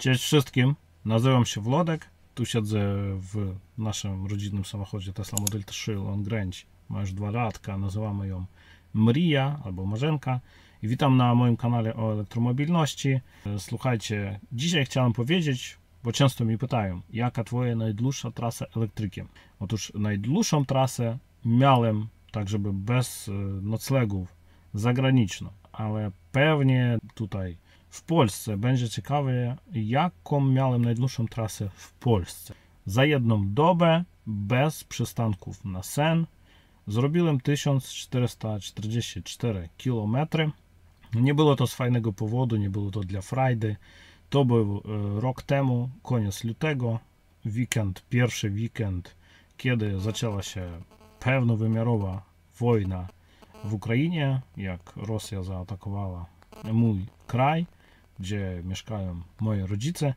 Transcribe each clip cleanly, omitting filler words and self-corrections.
Cześć wszystkim, nazywam się Wlodek, tu siedzę w naszym rodzinnym samochodzie Tesla Model 3 Long Range, ma już 2 latka, nazywamy ją Mrija albo Marzenka i witam na moim kanale o elektromobilności. Słuchajcie, dzisiaj chciałem powiedzieć, bo często mi pytają, jaka twoja najdłuższa trasa elektrykiem. Otóż najdłuższą trasę miałem, tak żeby bez noclegów, zagraniczną, ale pewnie tutaj w Polsce będzie ciekawe, jaką miałem najdłuższą trasę w Polsce. Za jedną dobę, bez przystanków na sen, zrobiłem 1444 km. Nie było to z fajnego powodu, nie było to dla frajdy. To był rok temu, koniec lutego, pierwszy weekend, kiedy zaczęła się pełnowymiarowa wojna w Ukrainie, jak Rosja zaatakowała mój kraj, gdzie mieszkają moi rodzice.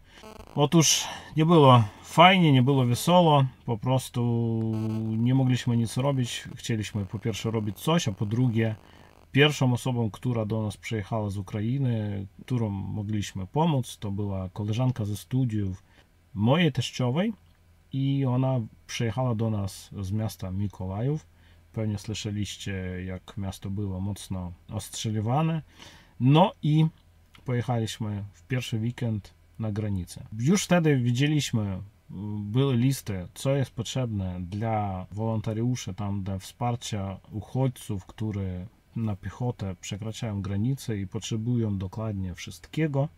Otóż nie było fajnie, nie było wesoło, po prostu nie mogliśmy nic robić. Chcieliśmy po pierwsze robić coś, a po drugie pierwszą osobą, która do nas przyjechała z Ukrainy, którą mogliśmy pomóc, to była koleżanka ze studiów mojej teściowej i ona przyjechała do nas z miasta Mikołajów. Pewnie słyszeliście, jak miasto było mocno ostrzeliwane. No i pojechaliśmy w pierwszy weekend na granicę. Już wtedy widzieliśmy, były listy, co jest potrzebne dla wolontariuszy, tam dla wsparcia uchodźców, które na piechotę przekraczają granice i potrzebują dokładnie wszystkiego,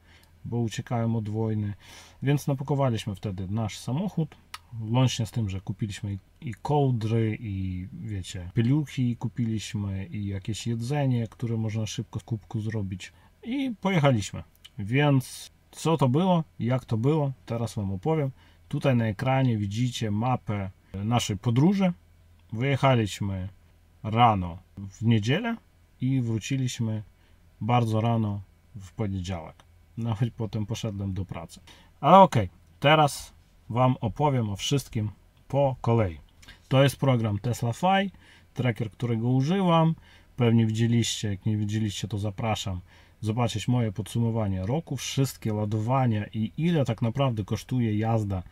bo uciekają od wojny. Więc napakowaliśmy wtedy nasz samochód, łącznie z tym, że kupiliśmy i kołdry, i wiecie, pieluchy kupiliśmy, i jakieś jedzenie, które można szybko z kubku zrobić. I pojechaliśmy. Więc co to było, jak to było, teraz wam opowiem. Tutaj na ekranie widzicie mapę naszej podróży. Wyjechaliśmy rano w niedzielę i wróciliśmy bardzo rano w poniedziałek. Nawet potem poszedłem do pracy. Ale okej, teraz wam opowiem o wszystkim po kolei. To jest program Tesla Fi, tracker, którego użyłam. Pewnie widzieliście, jak nie widzieliście, to zapraszam zobaczyć moje podsumowanie roku, wszystkie ładowania i ile tak naprawdę kosztuje jazda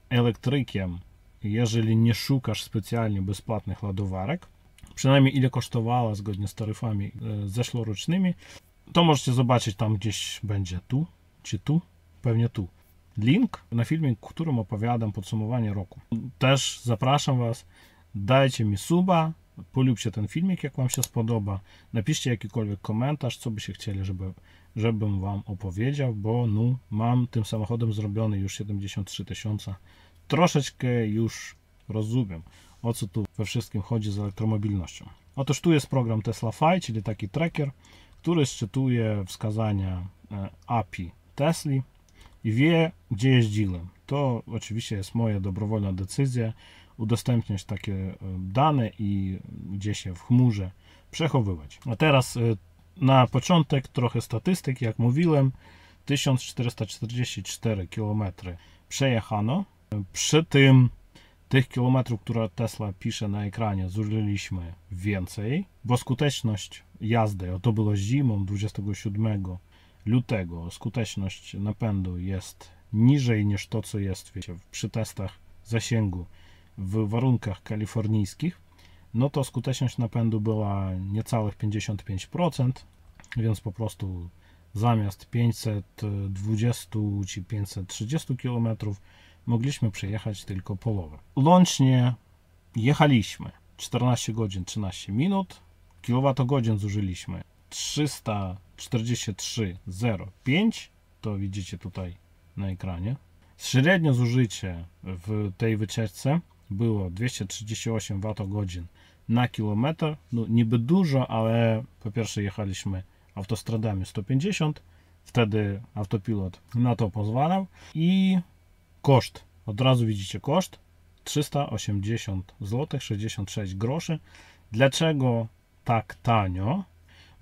elektrykiem, jeżeli nie szukasz specjalnie bezpłatnych ładowarek. Przynajmniej ile kosztowała zgodnie z taryfami zeszłorocznymi. To możecie zobaczyć, tam gdzieś będzie tu, czy tu, pewnie tu. Link na filmie, w którym opowiadam podsumowanie roku. Też zapraszam was, dajcie mi suba, polubcie ten filmik, jak wam się spodoba. Napiszcie jakikolwiek komentarz, co byście chcieli, żebym wam opowiedział, bo no, mam tym samochodem zrobiony już 73 000. Troszeczkę już rozumiem, o co tu we wszystkim chodzi z elektromobilnością. Otóż tu jest program Tesla Fi, czyli taki tracker, który szczytuje wskazania API Tesli i wie, gdzie jeździłem. To oczywiście jest moja dobrowolna decyzja udostępniać takie dane i gdzieś się w chmurze przechowywać. A teraz na początek trochę statystyk. Jak mówiłem, 1444 km przejechano. Przy tym tych kilometrów, które Tesla pisze na ekranie, zużyliśmy więcej, bo skuteczność jazdy, to było zimą 27 lutego, skuteczność napędu jest niżej niż to, co jest, wiecie, przy testach zasięgu w warunkach kalifornijskich, no to skuteczność napędu była niecałych 55%, więc po prostu zamiast 520 czy 530 km mogliśmy przejechać tylko połowę. Łącznie jechaliśmy 14 godzin 13 minut, kilowatogodzin zużyliśmy 343,05, to widzicie tutaj na ekranie. Średnie zużycie w tej wycieczce było 238 Wh na kilometr. No niby dużo, ale po pierwsze jechaliśmy autostradami 150, wtedy autopilot na to pozwalał i koszt, od razu widzicie koszt 380 zł 66 groszy. Dlaczego tak tanio?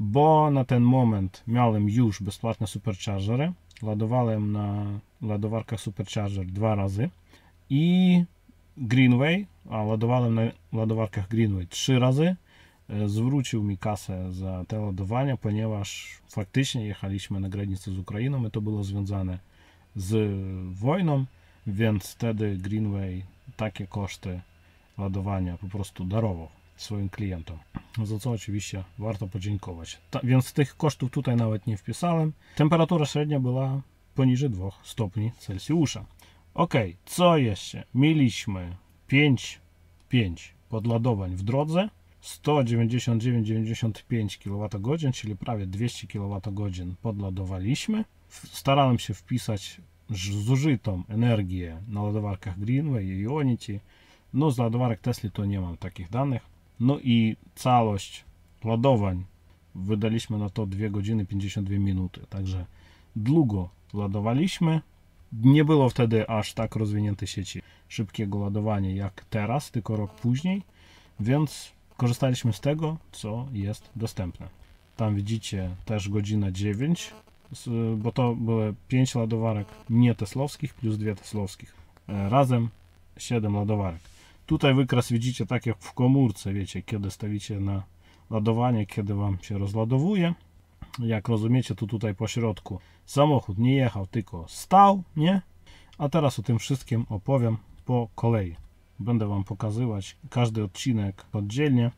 Bo na ten moment miałem już bezpłatne superchargery, ładowałem na ładowarkach supercharger 2 razy i Greenway, a ładowałem na ładowarkach Greenway 3 razy. Zwrócił mi kasę za te ładowania, ponieważ faktycznie jechaliśmy na granicę z Ukrainą i to było związane z wojną, więc wtedy Greenway takie koszty ładowania po prostu darował swoim klientom, za co oczywiście warto podziękować. Więc tych kosztów tutaj nawet nie wpisałem. Temperatura średnia była poniżej 2 stopni Celsjusza. Ok, co jeszcze? Mieliśmy 5 podładowań w drodze, 199,95 kWh, czyli prawie 200 kWh podładowaliśmy. Starałem się wpisać zużytą energię na ładowarkach Greenway i Ionity. No z ładowarek Tesla to nie mam takich danych. No i całość ładowań wydaliśmy na to 2 godziny 52 minuty. Także długo ładowaliśmy. Nie było wtedy aż tak rozwiniętej sieci szybkiego ładowania jak teraz, tylko rok później, więc korzystaliśmy z tego, co jest dostępne. Tam widzicie też godzina 9, bo to były 5 ładowarek nie teslowskich plus 2 teslowskich. Razem 7 ładowarek. Tutaj wykres widzicie tak jak w komórce, wiecie, kiedy stawicie na ładowanie, kiedy wam się rozładowuje. Jak rozumiecie, to tutaj po środku samochód nie jechał, tylko stał, nie? A teraz o tym wszystkim opowiem po kolei. Będę wam pokazywać każdy odcinek oddzielnie.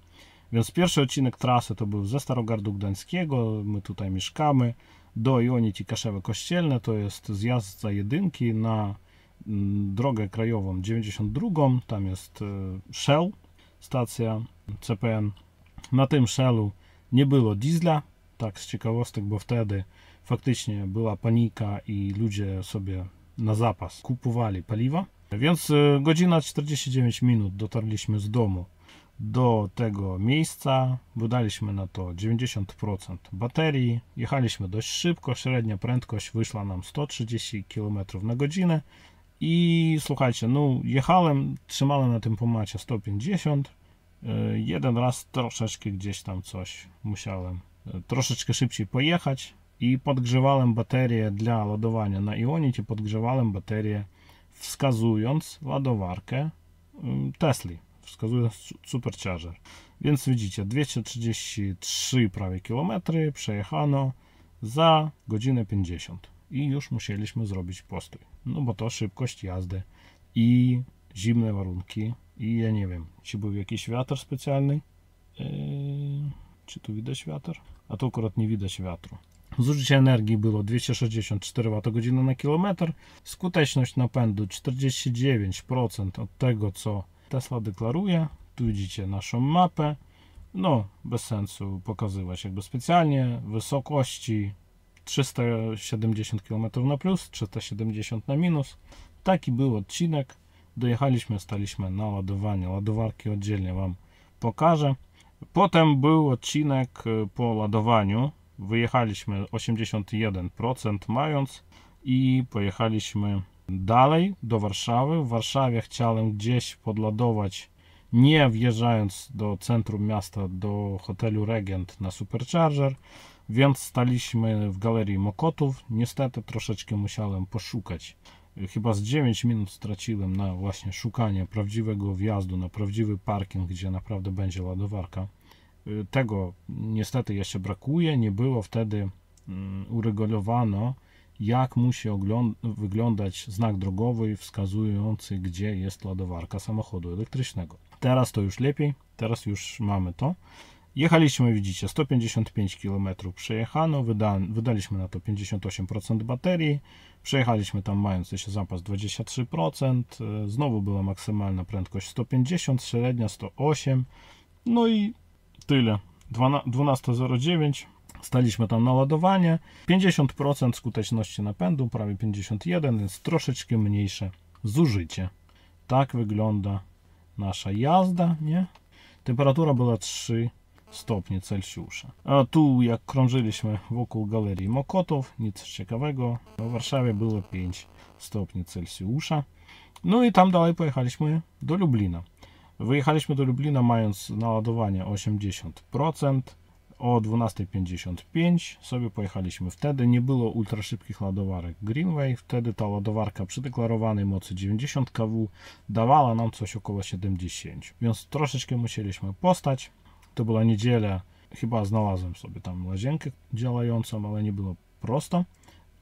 Więc pierwszy odcinek trasy to był ze Starogardu Gdańskiego, my tutaj mieszkamy, do Ionity Kaszewo Kościelne, to jest zjazd za jedynki na drogę krajową 92, tam jest Shell, stacja CPN. Na tym Shellu nie było diesla, tak z ciekawostek, bo wtedy faktycznie była panika i ludzie sobie na zapas kupowali paliwa. Więc godzina 49 minut dotarliśmy z domu do tego miejsca, wydaliśmy na to 90% baterii, jechaliśmy dość szybko, średnia prędkość wyszła nam 130 km na godzinę i słuchajcie, no jechałem, trzymałem na tym pomacie 150, jeden raz troszeczkę gdzieś tam coś musiałem troszeczkę szybciej pojechać i podgrzewałem baterię dla ładowania na Ionity, podgrzewałem baterię wskazując ładowarkę Tesli, wskazując Supercharger. Więc widzicie, 233 prawie kilometry przejechano za godzinę 50 i już musieliśmy zrobić postój, no bo to szybkość jazdy i zimne warunki i ja nie wiem, czy był jakiś wiatr specjalny, czy tu widać wiatr? A tu akurat nie widać wiatru. Zużycie energii było 264 Wh na kilometr. Skuteczność napędu 49% od tego, co Tesla deklaruje. Tu widzicie naszą mapę. No, bez sensu pokazywać jakby specjalnie. Wysokości 370 km na plus, 370 na minus. Taki był odcinek. Dojechaliśmy, staliśmy na ładowanie. Ładowarki oddzielnie wam pokażę. Potem był odcinek po ładowaniu. Wyjechaliśmy 81% mając i pojechaliśmy dalej do Warszawy. W Warszawie chciałem gdzieś podładować, nie wjeżdżając do centrum miasta, do hotelu Regent na Supercharger, więc staliśmy w Galerii Mokotów. Niestety troszeczkę musiałem poszukać. Chyba z 9 minut straciłem na właśnie szukanie prawdziwego wjazdu, na prawdziwy parking, gdzie naprawdę będzie ładowarka. Tego niestety jeszcze brakuje. Nie było wtedy uregulowano, jak musi wyglądać znak drogowy wskazujący, gdzie jest ładowarka samochodu elektrycznego. Teraz to już lepiej, teraz już mamy to. Jechaliśmy, widzicie, 155 km przejechano, wydaliśmy na to 58% baterii, przejechaliśmy tam mając jeszcze zapas 23%, znowu była maksymalna prędkość 150, średnia 108, no i tyle. 12:09 staliśmy tam na ładowanie, 50% skuteczności napędu, prawie 51%, więc troszeczkę mniejsze zużycie. Tak wygląda nasza jazda, nie? Temperatura była 3 stopnie Celsjusza. A tu jak krążyliśmy wokół Galerii Mokotów, nic ciekawego. W Warszawie było 5 stopni Celsjusza. No i tam dalej pojechaliśmy do Lublina. Wyjechaliśmy do Lublina mając naładowanie 80%. O 12:55 sobie pojechaliśmy wtedy. Nie było ultra szybkich ładowarek Greenway. Wtedy ta ładowarka przy deklarowanej mocy 90 kW dawała nam coś około 70. Więc troszeczkę musieliśmy postać. To była niedziela. Chyba znalazłem sobie tam łazienkę działającą, ale nie było prosto.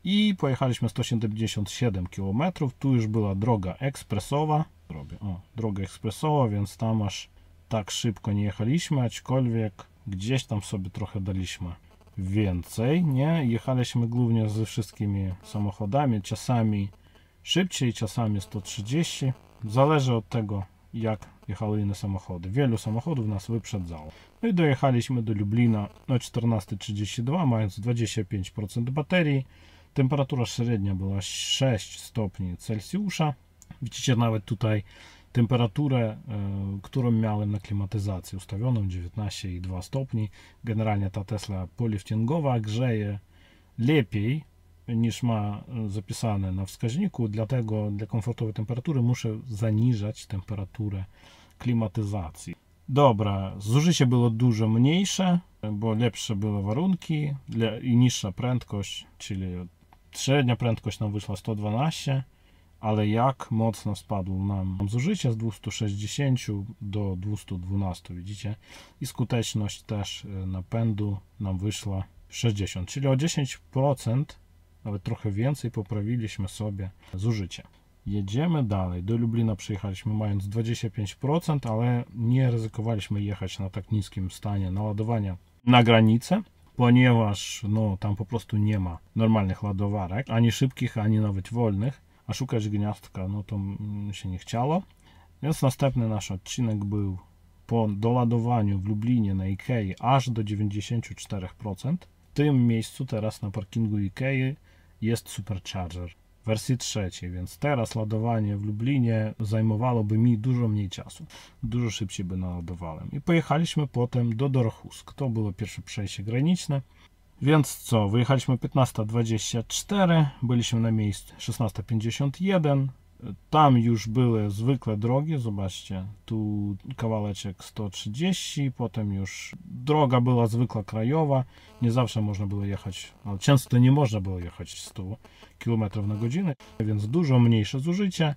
I pojechaliśmy 177 km. Tu już była droga ekspresowa. Droga ekspresowa, więc tam aż tak szybko nie jechaliśmy, aczkolwiek gdzieś tam sobie trochę daliśmy więcej, nie? Jechaliśmy głównie ze wszystkimi samochodami, czasami szybciej, czasami 130. Zależy od tego, jak jechały inne samochody. Wielu samochodów nas wyprzedzało. No i dojechaliśmy do Lublina o 14:32, mając 25% baterii. Temperatura średnia była 6 stopni Celsjusza. Widzicie nawet tutaj temperaturę, którą miałem na klimatyzacji ustawioną 19,2 stopni. Generalnie ta Tesla poliftingowa grzeje lepiej niż ma zapisane na wskaźniku, dlatego dla komfortowej temperatury muszę zaniżać temperaturę klimatyzacji. Dobra, zużycie było dużo mniejsze, bo lepsze były warunki i niższa prędkość, czyli średnia prędkość nam wyszła 112, ale jak mocno spadło nam zużycie z 260 do 212, widzicie? I skuteczność też napędu nam wyszła 60, czyli o 10%, nawet trochę więcej poprawiliśmy sobie zużycie. Jedziemy dalej. Do Lublina przyjechaliśmy mając 25%, ale nie ryzykowaliśmy jechać na tak niskim stanie naładowania na granicę, ponieważ no, tam po prostu nie ma normalnych ładowarek, ani szybkich, ani nawet wolnych, a szukać gniazdka no to się nie chciało. Więc następny nasz odcinek był po doładowaniu w Lublinie na Ikei aż do 94%. W tym miejscu teraz na parkingu Ikei jest Supercharger w wersji trzeciej, więc teraz ładowanie w Lublinie zajmowałoby mi dużo mniej czasu. Dużo szybciej by naładowałem. I pojechaliśmy potem do Dorohusk. To było pierwsze przejście graniczne. Więc co, wyjechaliśmy 15:24, byliśmy na miejscu 16:51. Tam już były zwykłe drogi, zobaczcie, tu kawałeczek 130, potem już droga była zwykła krajowa, nie zawsze można było jechać, ale często nie można było jechać 100 km na godzinę, więc dużo mniejsze zużycie.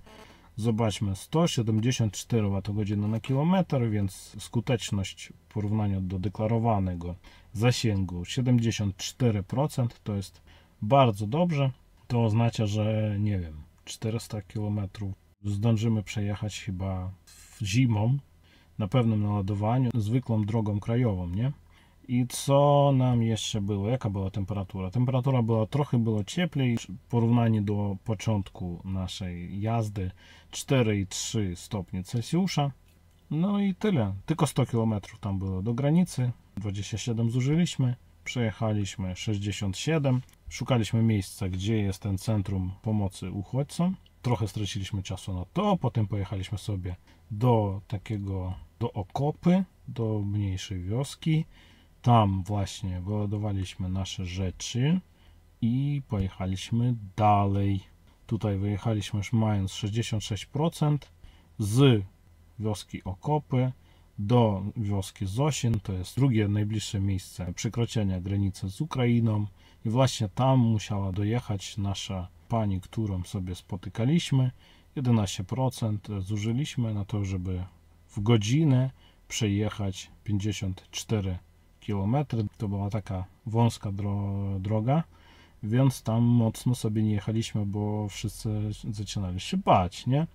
Zobaczmy, 174 Wh na kilometr, więc skuteczność w porównaniu do deklarowanego zasięgu 74%, to jest bardzo dobrze. To oznacza, że nie wiem, 400 km zdążymy przejechać chyba zimą na pewnym naładowaniu, zwykłą drogą krajową, nie? I co nam jeszcze było? Jaka była temperatura? Temperatura była trochę cieplej w porównaniu do początku naszej jazdy, 4,3 stopnie Celsjusza. No i tyle. Tylko 100 km tam było do granicy. 27 zużyliśmy. Przejechaliśmy 67. Szukaliśmy miejsca, gdzie jest ten centrum pomocy uchodźcom. Trochę straciliśmy czasu na to. Potem pojechaliśmy sobie do Okopy, do mniejszej wioski. Tam właśnie wyładowaliśmy nasze rzeczy i pojechaliśmy dalej. Tutaj wyjechaliśmy już mając 66% z wioski Okopy do wioski Zosin. To jest drugie najbliższe miejsce przekroczenia granicy z Ukrainą. I właśnie tam musiała dojechać nasza pani, którą sobie spotykaliśmy. 11% zużyliśmy na to, żeby w godzinę przejechać 54 km. To była taka wąska droga, więc tam mocno sobie nie jechaliśmy, bo wszyscy zaczynali się bać, nie?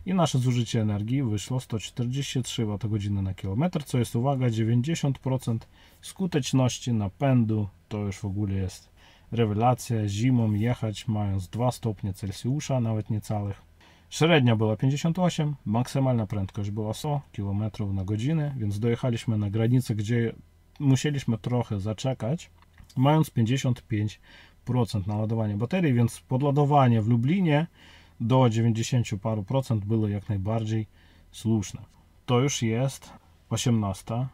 I nasze zużycie energii wyszło 143 Wh na kilometr, co jest, uwaga, 90% skuteczności napędu. To już w ogóle jest rewelacja. Zimą jechać mając 2 stopnie Celsjusza, nawet niecałych. Średnia była 58, maksymalna prędkość była 100 km na godzinę, więc dojechaliśmy na granicę, gdzie musieliśmy trochę zaczekać, mając 55% naładowania baterii, więc podładowanie w Lublinie do 90 paru procent było jak najbardziej słuszne. To już jest 18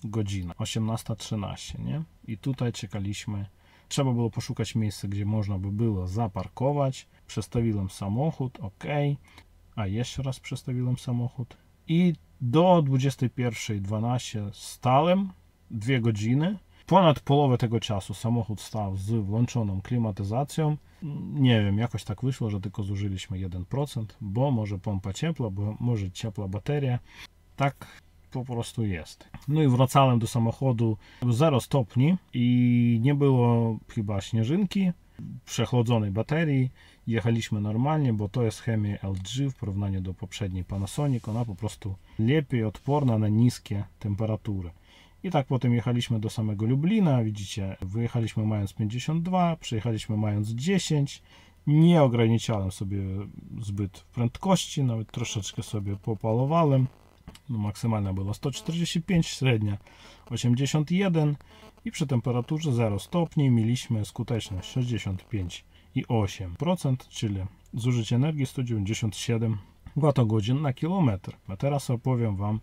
godzina, 18:13, nie? I tutaj czekaliśmy. Trzeba było poszukać miejsca, gdzie można by było zaparkować. Przestawiłem samochód, ok. A jeszcze raz przestawiłem samochód. I do 21:12 stałem 2 godziny. Ponad połowę tego czasu samochód stał z włączoną klimatyzacją. Nie wiem, jakoś tak wyszło, że tylko zużyliśmy 1%, bo może pompa ciepła, bo może ciepła bateria. Tak po prostu jest. No i wracałem do samochodu 0 stopni i nie było chyba śnieżynki. przechłodzonej baterii. Jechaliśmy normalnie, bo to jest chemia LG w porównaniu do poprzedniej Panasonic. Ona po prostu lepiej odporna na niskie temperatury. I tak potem jechaliśmy do samego Lublina. Widzicie, wyjechaliśmy mając 52, przyjechaliśmy mając 10. Nie ograniczałem sobie zbyt prędkości, nawet troszeczkę sobie popalowałem. No, maksymalna była 145, średnia 81 i przy temperaturze 0 stopni mieliśmy skuteczność 65,8%, czyli zużycie energii 197 Wh na kilometr. A teraz opowiem Wam,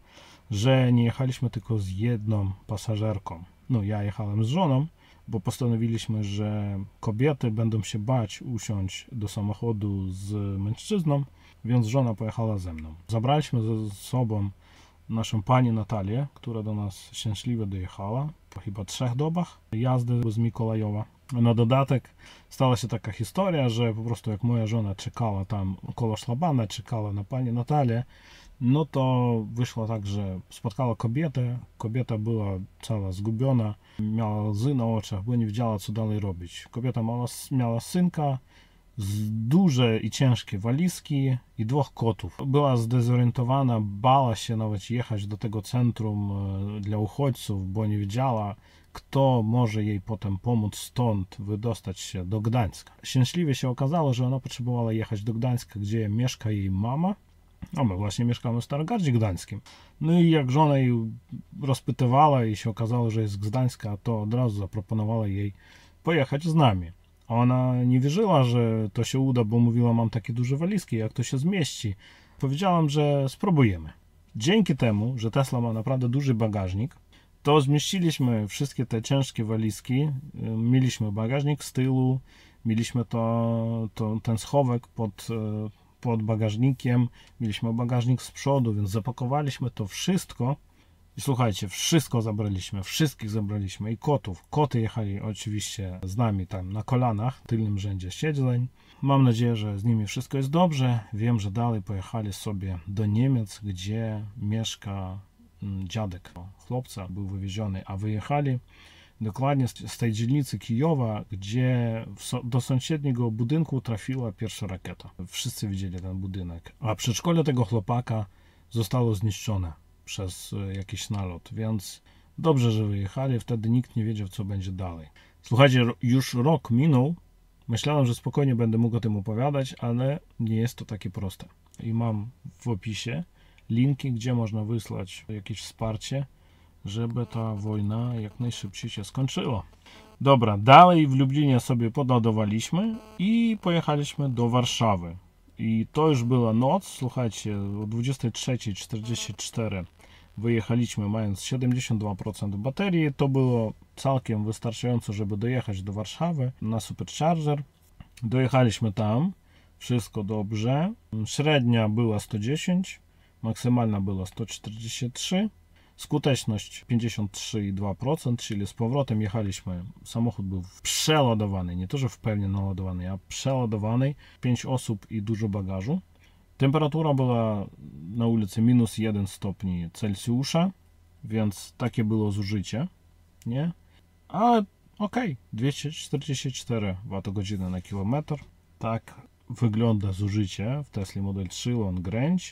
że nie jechaliśmy tylko z jedną pasażerką. No, ja jechałem z żoną, bo postanowiliśmy, że kobiety będą się bać usiąść do samochodu z mężczyzną, więc żona pojechała ze mną. Zabraliśmy ze sobą naszą pani Natalię, która do nas szczęśliwie dojechała po chyba 3 dobach jazdy z Mikołajowa. Na dodatek stała się taka historia, że po prostu jak moja żona czekała tam koło szlabana, czekała na pani Natalię, no to wyszło tak, że spotkała kobietę. Kobieta była cała zgubiona, miała łzy na oczach, bo nie wiedziała, co dalej robić. Kobieta miała synka, duże i ciężkie walizki i 2 kotów. Była zdezorientowana, bała się nawet jechać do tego centrum dla uchodźców, bo nie wiedziała, kto może jej potem pomóc stąd wydostać się do Gdańska. Szczęśliwie się okazało, że ona potrzebowała jechać do Gdańska, gdzie mieszka jej mama. A my właśnie mieszkamy w Starogardzie Gdańskim. No i jak żona jej rozpytywała i się okazało, że jest z Gdańska, to od razu zaproponowała jej pojechać z nami. Ona nie wierzyła, że to się uda, bo mówiła, mam takie duże walizki, jak to się zmieści. Powiedziałam, że spróbujemy. Dzięki temu, że Tesla ma naprawdę duży bagażnik, to zmieściliśmy wszystkie te ciężkie walizki. Mieliśmy bagażnik z tyłu, mieliśmy ten schowek pod bagażnikiem, mieliśmy bagażnik z przodu, więc zapakowaliśmy to wszystko. I słuchajcie, wszystko zabraliśmy, wszystkich zabraliśmy i kotów. Koty jechali oczywiście z nami tam na kolanach, w tylnym rzędzie siedzeń. Mam nadzieję, że z nimi wszystko jest dobrze. Wiem, że dalej pojechali sobie do Niemiec, gdzie mieszka dziadek chłopca, był wywieziony, a wyjechali dokładnie z tej dzielnicy Kijowa, gdzie do sąsiedniego budynku trafiła pierwsza rakieta. Wszyscy widzieli ten budynek, a przedszkole tego chłopaka zostało zniszczone przez jakiś nalot, więc dobrze, że wyjechali, wtedy nikt nie wiedział, co będzie dalej. Słuchajcie, już rok minął, myślałem, że spokojnie będę mógł o tym opowiadać, ale nie jest to takie proste. I mam w opisie linki, gdzie można wysłać jakieś wsparcie, żeby ta wojna jak najszybciej się skończyła. Dobra, dalej w Lublinie sobie podładowaliśmy i pojechaliśmy do Warszawy. I to już była noc, słuchajcie, o 23:44 wyjechaliśmy mając 72% baterii. To było całkiem wystarczająco, żeby dojechać do Warszawy na Supercharger. Dojechaliśmy tam, wszystko dobrze. Średnia była 110, maksymalna była 143. Skuteczność 53,2%, czyli z powrotem jechaliśmy. Samochód był przeładowany, nie to, że w pełni naładowany, a przeładowany. 5 osób i dużo bagażu. Temperatura była na ulicy -1 stopni Celsjusza, więc takie było zużycie, nie? Ale okej, 244 Wh na kilometr. Tak wygląda zużycie w Tesla Model 3 Long Range,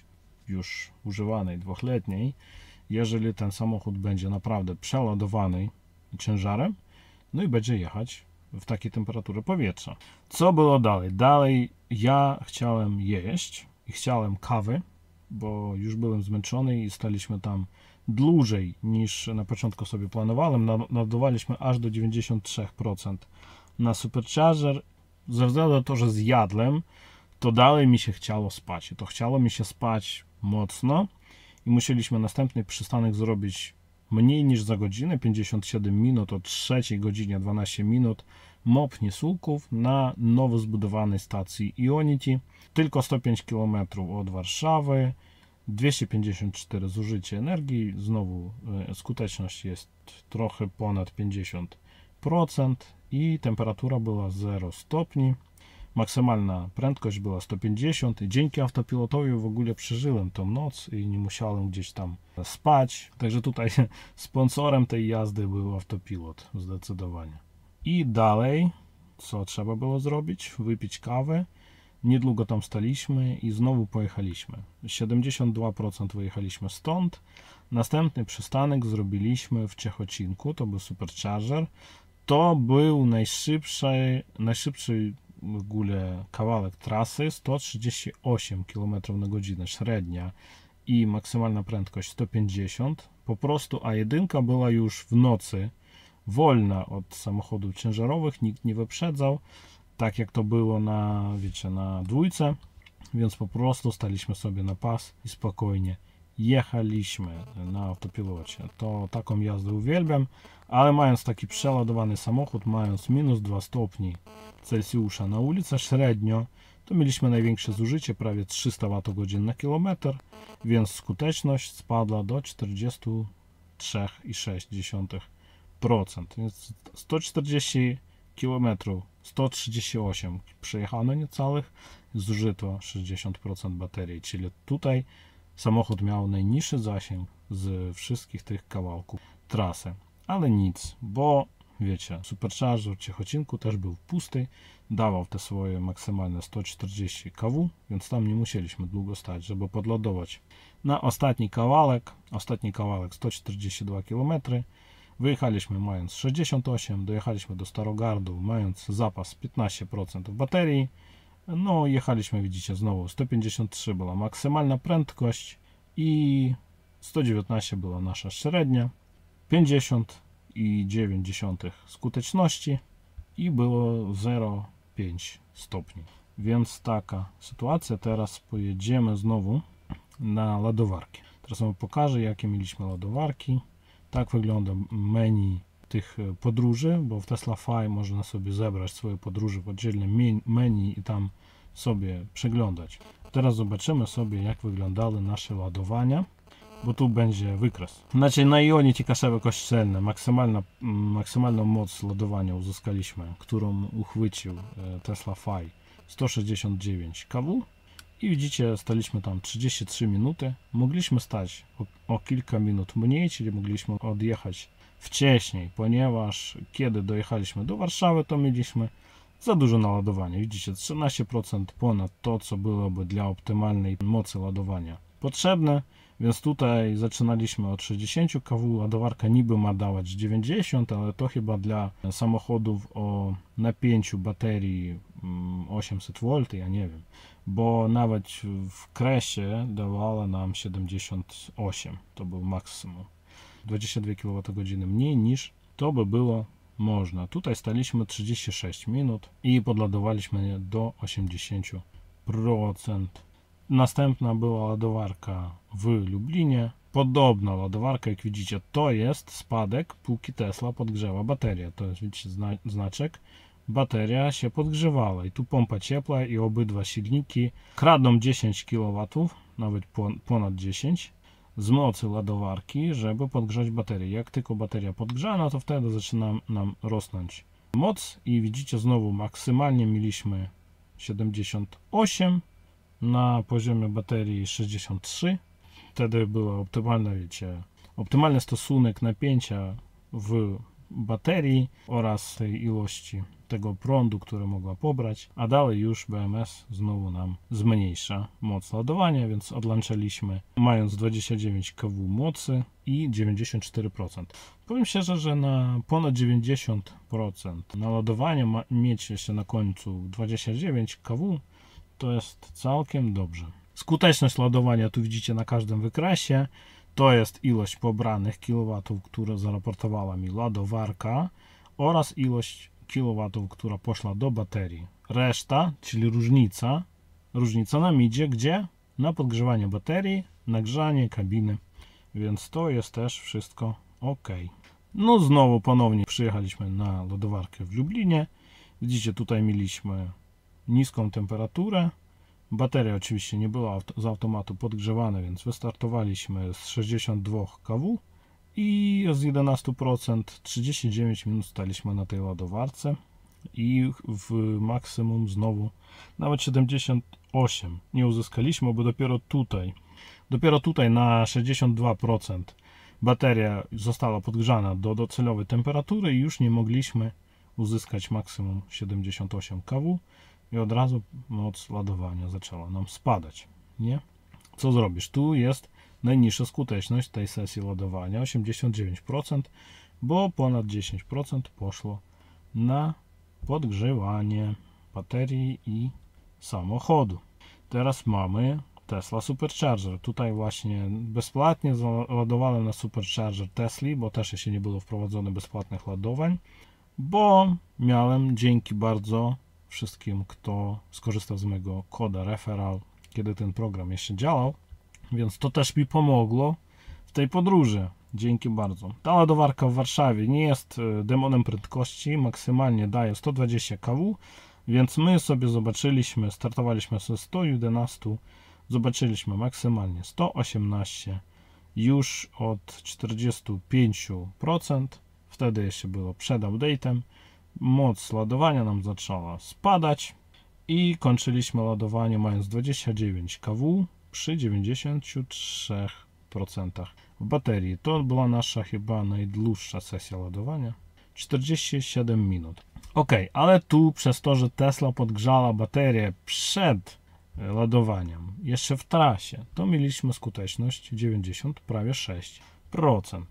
już używanej 2-letniej. Jeżeli ten samochód będzie naprawdę przeładowany ciężarem, no i będzie jechać w takiej temperaturze powietrza. Co było dalej? Dalej ja chciałem jeść i chciałem kawy, bo już byłem zmęczony i staliśmy tam dłużej niż na początku sobie planowałem. Naładowaliśmy aż do 93% na Supercharger. Ze względu na to, że zjadłem, to dalej mi się chciało spać. I to chciało mi się spać mocno. I musieliśmy następny przystanek zrobić mniej niż za godzinę, 57 minut, o 3 godzinie 12 minut, MOP Niesulków na nowo zbudowanej stacji Ionity, tylko 105 km od Warszawy, 254 zużycie energii, znowu skuteczność jest trochę ponad 50% i temperatura była 0 stopni. Maksymalna prędkość była 150 i dzięki autopilotowi w ogóle przeżyłem tą noc i nie musiałem gdzieś tam spać. Także tutaj sponsorem tej jazdy był autopilot zdecydowanie. I dalej co trzeba było zrobić, wypić kawę. Niedługo tam staliśmy i znowu pojechaliśmy. 72% wyjechaliśmy stąd. Następny przystanek zrobiliśmy w Ciechocinku, to był Supercharger. To był najszybszy w ogóle kawałek trasy, 138 km/h średnia i maksymalna prędkość 150. Po prostu A1 była już w nocy wolna od samochodów ciężarowych, nikt nie wyprzedzał, tak jak to było na, wiecie, na dwójce, więc po prostu staliśmy sobie na pas i spokojnie jechaliśmy na autopilocie. To taką jazdę uwielbiam, ale mając taki przeładowany samochód, mając minus 2 stopni Celsjusza na ulicy średnio, to mieliśmy największe zużycie, prawie 300 Wh na kilometr, więc skuteczność spadła do 43,6%. Więc 140 km, 138 przejechano niecałych, zużyto 60% baterii, czyli tutaj samochód miał najniższy zasięg z wszystkich tych kawałków trasy. Ale nic, bo wiecie, Supercharger w Ciechocinku też był pusty, dawał te swoje maksymalne 140 kW, więc tam nie musieliśmy długo stać, żeby podładować. Na ostatni kawałek 142 km, wyjechaliśmy mając 68, dojechaliśmy do Starogardu mając zapas 15% w baterii. No, jechaliśmy, widzicie, znowu 153 była maksymalna prędkość i 119 była nasza średnia, 50,9 skuteczności i było 0,5 stopni. Więc taka sytuacja. Teraz pojedziemy znowu na ładowarki. Teraz wam pokażę, jakie mieliśmy ładowarki. Tak wygląda menu tych podróży, bo w Tesla Fi można sobie zebrać swoje podróże w oddzielnym menu i tam sobie przeglądać. Teraz zobaczymy sobie, jak wyglądały nasze ładowania, bo tu będzie wykres. Znaczy na Ionie Tikaszewe Kościelne maksymalną moc ładowania uzyskaliśmy, którą uchwycił Tesla Fi, 169 kW i widzicie, staliśmy tam 33 minuty. Mogliśmy stać o kilka minut mniej, czyli mogliśmy odjechać wcześniej, ponieważ kiedy dojechaliśmy do Warszawy, to mieliśmy za dużo naładowania. Widzicie, 13% ponad to, co byłoby dla optymalnej mocy ładowania potrzebne, więc tutaj zaczynaliśmy od 60 kW, ładowarka niby ma dawać 90, ale to chyba dla samochodów o napięciu baterii 800 V, ja nie wiem, bo nawet w Kresie dawała nam 78, to był maksimum. 22 kWh mniej niż to by było można. Tutaj staliśmy 36 minut i podładowaliśmy do 80%. Następna była ładowarka w Lublinie. Podobna ładowarka, jak widzicie, to jest spadek, póki Tesla podgrzewa baterię. To jest, widzicie, znaczek. Bateria się podgrzewała i tu pompa ciepła i obydwa silniki kradną 10 kW, nawet ponad 10 z mocy ładowarki, żeby podgrzać baterię. Jak tylko bateria podgrzana, to wtedy zaczyna nam rosnąć moc i widzicie, znowu maksymalnie mieliśmy 78, na poziomie baterii 63. Wtedy była optymalna, wiecie, optymalny stosunek napięcia w baterii oraz tej ilości tego prądu, który mogła pobrać, a dalej już BMS znowu nam zmniejsza moc ładowania, więc odłączyliśmy mając 29 kW mocy i 94%. Powiem szczerze, że na ponad 90% naładowania mieć jeszcze na końcu 29 kW to jest całkiem dobrze. Skuteczność ładowania tu widzicie na każdym wykresie. To jest ilość pobranych kilowatów, które zaraportowała mi ładowarka oraz ilość kilowatów, która poszła do baterii. Reszta, czyli różnica nam idzie gdzie? Na podgrzewanie baterii, nagrzanie kabiny, więc to jest też wszystko ok. No znowu ponownie przyjechaliśmy na ładowarkę w Lublinie. Widzicie, tutaj mieliśmy niską temperaturę. Bateria oczywiście nie była z automatu podgrzewana, więc wystartowaliśmy z 62 kW i z 11% 39 minut staliśmy na tej ładowarce i w maksimum znowu nawet 78 nie uzyskaliśmy, bo dopiero tutaj na 62% bateria została podgrzana do docelowej temperatury i już nie mogliśmy uzyskać maksimum 78 kW i od razu moc ładowania zaczęła nam spadać, nie? Co zrobisz? Tu jest najniższa skuteczność tej sesji ładowania, 89%, bo ponad 10% poszło na podgrzewanie baterii i samochodu. Teraz mamy Tesla Supercharger. Tutaj właśnie bezpłatnie załadowałem na Supercharger Tesli, bo też jeszcze nie było wprowadzone bezpłatnych ładowań, bo miałem, dzięki bardzo wszystkim, kto skorzystał z mojego koda referral, kiedy ten program jeszcze działał, więc to też mi pomogło w tej podróży. Dzięki bardzo. Ta ładowarka w Warszawie nie jest demonem prędkości, maksymalnie daje 120 kW, więc my sobie zobaczyliśmy, startowaliśmy ze 111, zobaczyliśmy maksymalnie 118, już od 45%, wtedy jeszcze było przed update'em, moc ładowania nam zaczęła spadać i kończyliśmy ładowanie mając 29 kW przy 93% w baterii. To była nasza chyba najdłuższa sesja ładowania, 47 minut. Ok, ale tu przez to, że Tesla podgrzała baterię przed ładowaniem, jeszcze w trasie, to mieliśmy skuteczność 90, prawie 6%.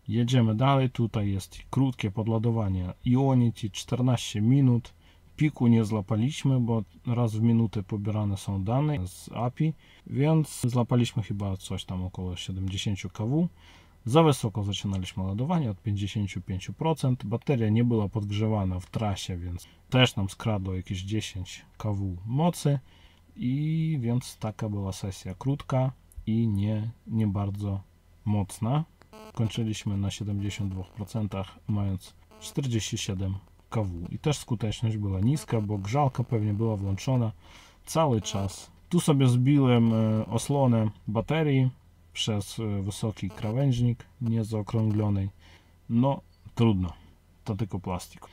Jedziemy dalej, tutaj jest krótkie podładowanie Ionity, 14 minut. Piku nie złapaliśmy, bo raz w minutę pobierane są dane z API, więc złapaliśmy chyba coś tam około 70 kW. Za wysoko zaczynaliśmy ładowanie od 55%. Bateria nie była podgrzewana w trasie, więc też nam skradło jakieś 10 kW mocy. I więc taka była sesja krótka i nie bardzo mocna. Kończyliśmy na 72%, mając 47 kW. I też skuteczność była niska, bo grzałka pewnie była włączona cały czas. Tu sobie zbiłem osłonę baterii przez wysoki krawężnik, niezaokrąglonej. No, trudno. To tylko plastik.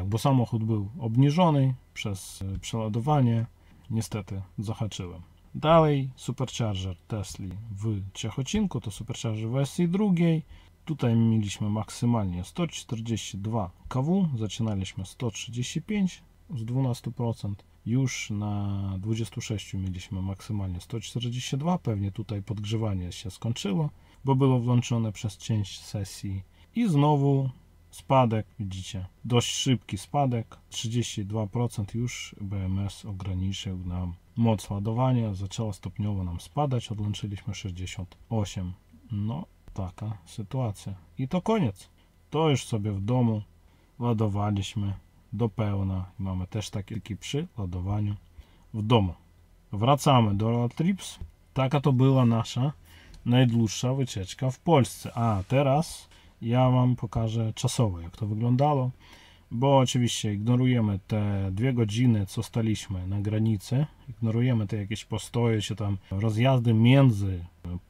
Bo samochód był obniżony przez przeładowanie. Niestety zahaczyłem. Dalej Supercharger Tesli w Ciechocinku, to Supercharger w wersji drugiej. Tutaj mieliśmy maksymalnie 142 kW, zaczynaliśmy 135 z 12%. Już na 26 mieliśmy maksymalnie 142, pewnie tutaj podgrzewanie się skończyło, bo było włączone przez część sesji. I znowu spadek, widzicie, dość szybki spadek, 32% już BMS ograniczył nam moc ładowania, zaczęła stopniowo nam spadać, odłączyliśmy 68. No, taka sytuacja. I to koniec. To już sobie w domu ładowaliśmy do pełna. Mamy też taki przy ładowaniu w domu. Wracamy do Road Trips. Taka to była nasza najdłuższa wycieczka w Polsce. A teraz ja wam pokażę czasowo, jak to wyglądało, bo oczywiście ignorujemy te 2 godziny, co staliśmy na granicy, ignorujemy te jakieś postoje, czy tam rozjazdy między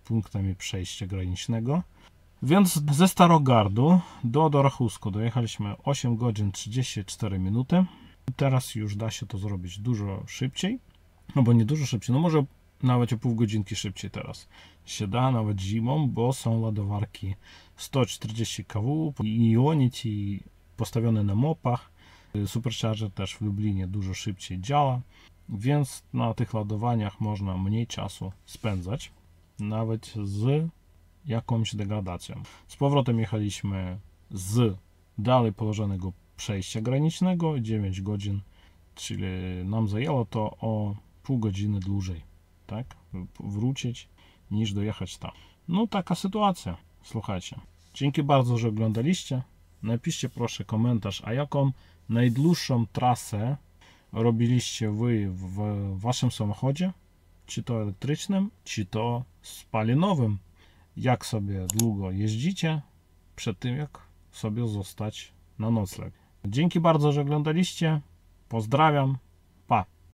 punktami przejścia granicznego. Więc ze Starogardu do Dorachusku dojechaliśmy 8 godzin 34 minuty. Teraz już da się to zrobić dużo szybciej, no bo nie dużo szybciej, no może nawet o pół godzinki szybciej teraz się da, nawet zimą, bo są ładowarki 140 kW i Ionity postawione na mopach. Supercharger też w Lublinie dużo szybciej działa, więc na tych ładowaniach można mniej czasu spędzać, nawet z jakąś degradacją. Z powrotem jechaliśmy z dalej położonego przejścia granicznego 9 godzin, czyli nam zajęło to o pół godziny dłużej, tak, wrócić niż dojechać tam. No taka sytuacja, słuchajcie. Dzięki bardzo, że oglądaliście. Napiszcie proszę komentarz, a jaką najdłuższą trasę robiliście wy w waszym samochodzie, czy to elektrycznym, czy to spalinowym. Jak sobie długo jeździcie przed tym, jak sobie zostać na nocleg. Dzięki bardzo, że oglądaliście. Pozdrawiam.